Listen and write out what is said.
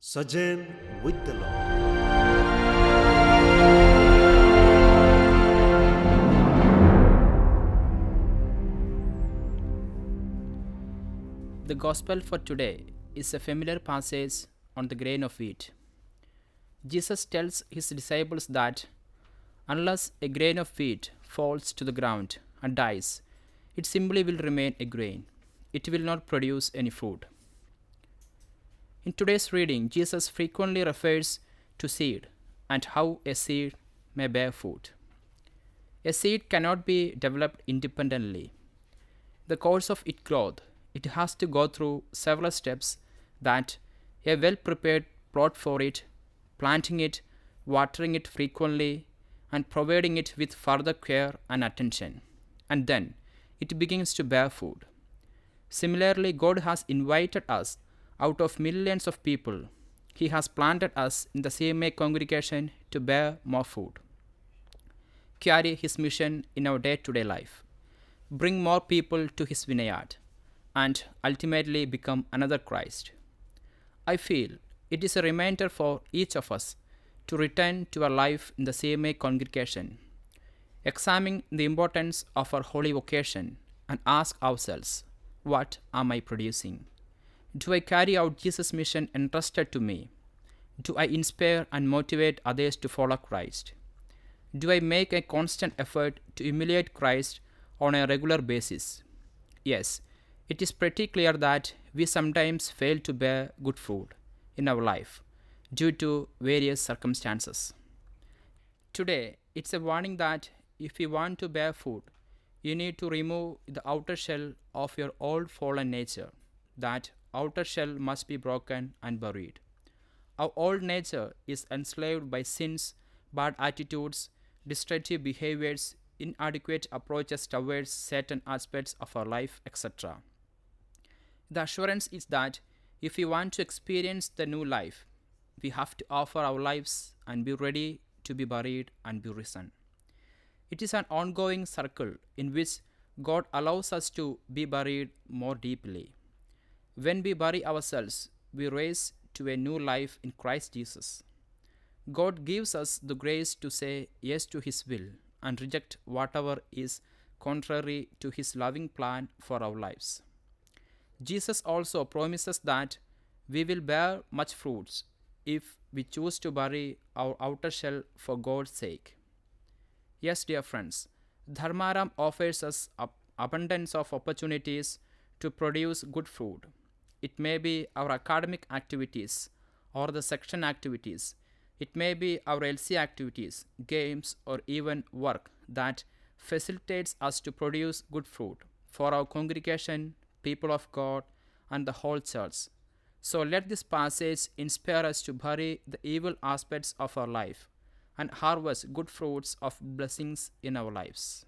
Sojourn with the Lord. The Gospel for today is a familiar passage on the grain of wheat. Jesus tells his disciples that unless a grain of wheat falls to the ground and dies, it simply will remain a grain. It will not produce any fruit. In today's reading, Jesus frequently refers to seed and how a seed may bear fruit. A seed cannot be developed independently. The course of its growth, it has to go through several steps that a well-prepared plot for it, planting it, watering it frequently, and providing it with further care and attention. And then it begins to bear fruit. Similarly, God has invited us out of millions of people. He has planted us in the CMA congregation to bear more fruit. Carry His mission in our day-to-day life. Bring more people to His vineyard and ultimately become another Christ. I feel it is a reminder for each of us to return to our life in the CMA congregation, examine the importance of our holy vocation, and ask ourselves, what am I producing? Do I carry out Jesus' mission entrusted to me? Do I inspire and motivate others to follow Christ? Do I make a constant effort to emulate Christ on a regular basis? Yes, it is pretty clear that we sometimes fail to bear good fruit in our life due to various circumstances. Today, it's a warning that if you want to bear fruit, you need to remove the outer shell of your old fallen nature. That outer shell must be broken and buried. Our old nature is enslaved by sins, bad attitudes, destructive behaviors, inadequate approaches towards certain aspects of our life, etc. The assurance is that if we want to experience the new life, we have to offer our lives and be ready to be buried and be risen. It is an ongoing circle in which God allows us to be buried more deeply. When we bury ourselves, we raise to a new life in Christ Jesus. God gives us the grace to say yes to His will and reject whatever is contrary to His loving plan for our lives. Jesus also promises that we will bear much fruits if we choose to bury our outer shell for God's sake. Yes, dear friends, Dharmaram offers us abundance of opportunities to produce good fruit. It may be our academic activities or the section activities. It may be our LC activities, games, or even work that facilitates us to produce good fruit for our congregation, people of God, and the whole church. So let this passage inspire us to bury the evil aspects of our life and harvest good fruits of blessings in our lives.